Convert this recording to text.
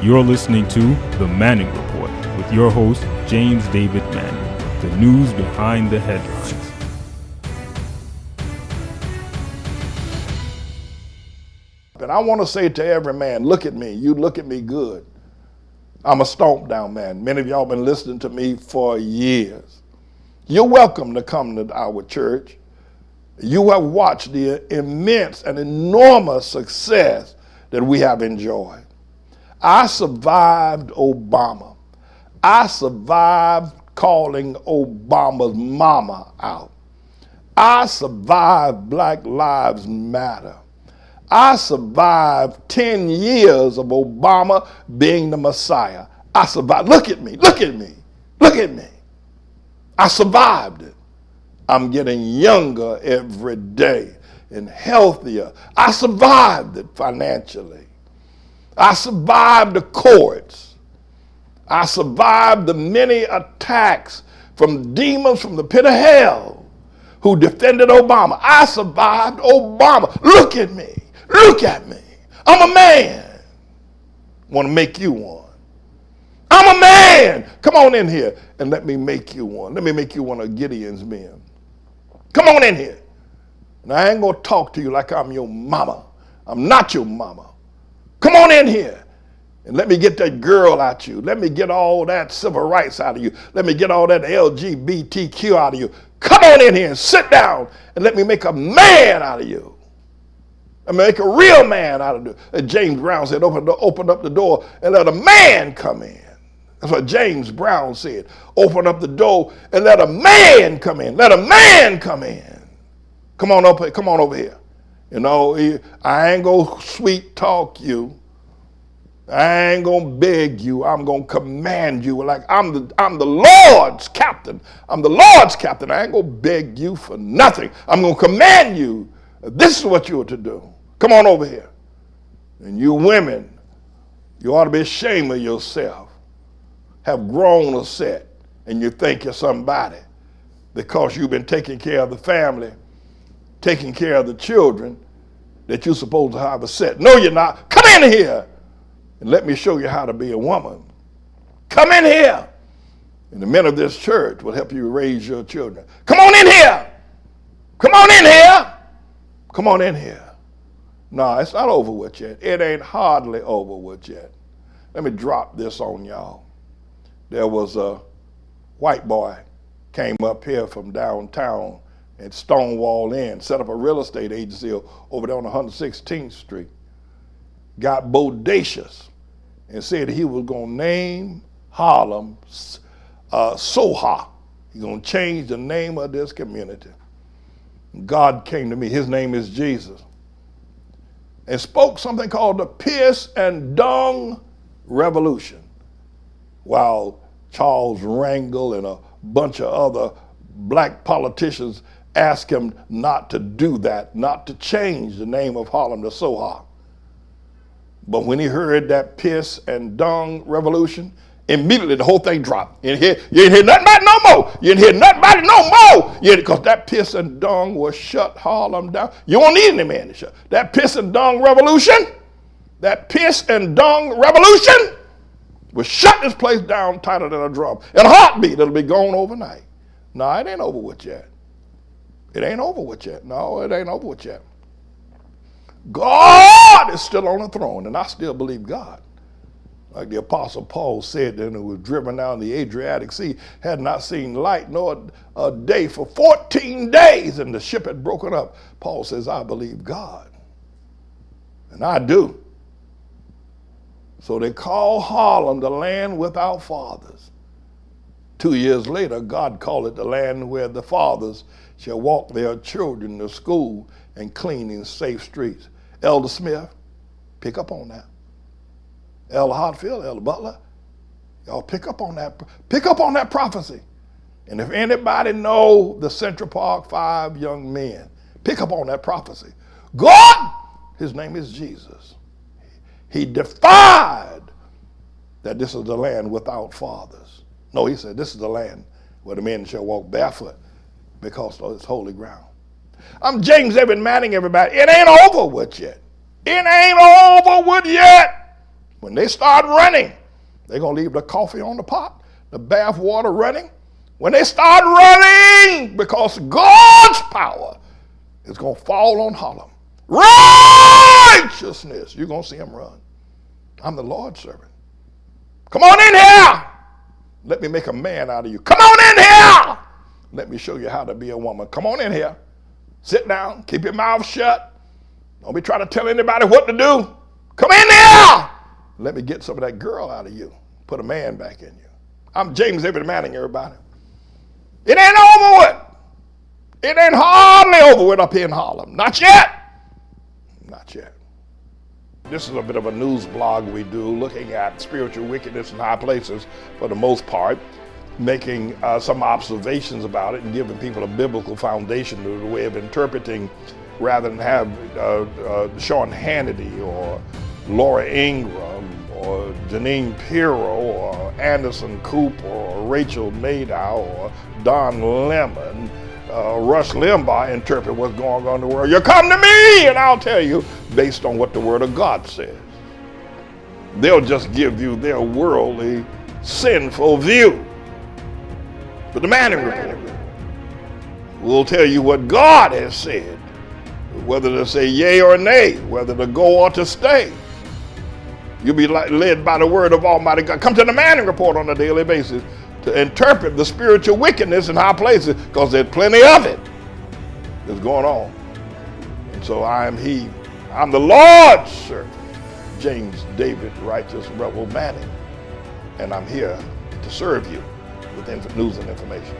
You're listening to The Manning Report with your host, James David Manning. The news behind the headlines. And I want to say to every man, look at me. You look at me good. I'm a stomp down man. Many of y'all been listening to me for years. You're welcome to come to our church. You have watched the immense and enormous success that we have enjoyed. I survived Obama. I survived calling Obama's mama out. I survived Black Lives Matter. I survived 10 years of Obama being the Messiah. I survived. Look at me, look at me, look at me. I survived it. I'm getting younger every day and healthier. I survived it financially. I survived the courts. I survived the many attacks from demons from the pit of hell who defended Obama. I survived Obama. Look at me. Look at me. I'm a man. Want to make you one. I'm a man. Come on in here and let me make you one. Let me make you one of Gideon's men. Come on in here. And I ain't going to talk to you like I'm your mama. I'm not your mama. Come on in here and let me get that girl out of you. Let me get all that civil rights out of you. Let me get all that LGBTQ out of you. Come on in here and sit down and let me make a man out of you. I mean, make a real man out of you. James Brown said, open up the door and let a man come in. That's what James Brown said. Open up the door and let a man come in. Let a man come in. Come on over here. You know, I ain't gonna sweet talk you. I ain't gonna beg you. I'm gonna command you like I'm the Lord's captain. I'm the Lord's captain. I ain't gonna beg you for nothing. I'm gonna command you. This is what you are to do. Come on over here. And you women, you ought to be ashamed of yourself. Have grown a set and you think you're somebody because you've been taking care of the family, taking care of the children that you're supposed to have a set. No, you're not. Come in here and let me show you how to be a woman. Come in here. And the men of this church will help you raise your children. Come on in here. Come on in here. Come on in here. No, it's not over with yet. It ain't hardly over with yet. Let me drop this on y'all. There was a white boy came up here from downtown at Stonewall Inn, set up a real estate agency over there on 116th Street, got bodacious and said he was going to name Harlem Soha. He's going to change the name of this community. God came to me, his name is Jesus, and spoke something called the piss and dung revolution, while Charles Rangel and a bunch of other black politicians asked him not to do that, not to change the name of Harlem to Soha. But when he heard that piss and dung revolution, immediately the whole thing dropped. You ain't hear nothing about it no more. You ain't hear nothing about it no more. Because that piss and dung will shut Harlem down. You won't need any man to shut. That piss and dung revolution will shut this place down tighter than a drum. In a heartbeat, it'll be gone overnight. No, it ain't over with yet. It ain't over with yet. No, it ain't over with yet. God is still on the throne, and I still believe God. Like the Apostle Paul said, that he was driven down the Adriatic Sea, had not seen light nor a day for 14 days, and the ship had broken up. Paul says, I believe God. And I do. So they call Harlem the land without fathers. 2 years later, God called it the land where the fathers shall walk their children to school and clean in safe streets. Elder Smith, pick up on that. Elder Hartfield, Elder Butler, y'all pick up on that prophecy. And if anybody know the Central Park 5 young men, pick up on that prophecy. God, his name is Jesus. He defied that this is the land without fathers. No, he said this is the land where the men shall walk barefoot because it's holy ground. I'm James David Manning, everybody. It ain't over with yet. It ain't over with yet. When they start running, they're going to leave the coffee on the pot, the bath water running. When they start running, because God's power is going to fall on Harlem. Righteousness, you're going to see them run. I'm the Lord's servant. Come on in here. Let me make a man out of you. Come on in here. Let me show you how to be a woman. Come on in here. Sit down. Keep your mouth shut. Don't be trying to tell anybody what to do. Come in here. Let me get some of that girl out of you. Put a man back in you. I'm James David Manning, everybody. It ain't over with. It ain't hardly over with up here in Harlem. Not yet. Not yet. This is a bit of a news blog we do, looking at spiritual wickedness in high places for the most part, making some observations about it and giving people a biblical foundation to the way of interpreting, rather than have Sean Hannity or Laura Ingraham or Janine Pirro or Anderson Cooper or Rachel Maddow or Don Lemon, Rush Limbaugh interpret what's going on in the world. You come to me and I'll tell you based on what the Word of God says. They'll just give you their worldly, sinful view. But the Manning Report will tell you what God has said, whether to say yea or nay, whether to go or to stay. You'll be led by the word of Almighty God. Come to the Manning Report on a daily basis to interpret the spiritual wickedness in high places, because there's plenty of it that's going on. And so I'm the Lord's servant, James David Righteous Rebel Manning, and I'm here to serve you with news and information.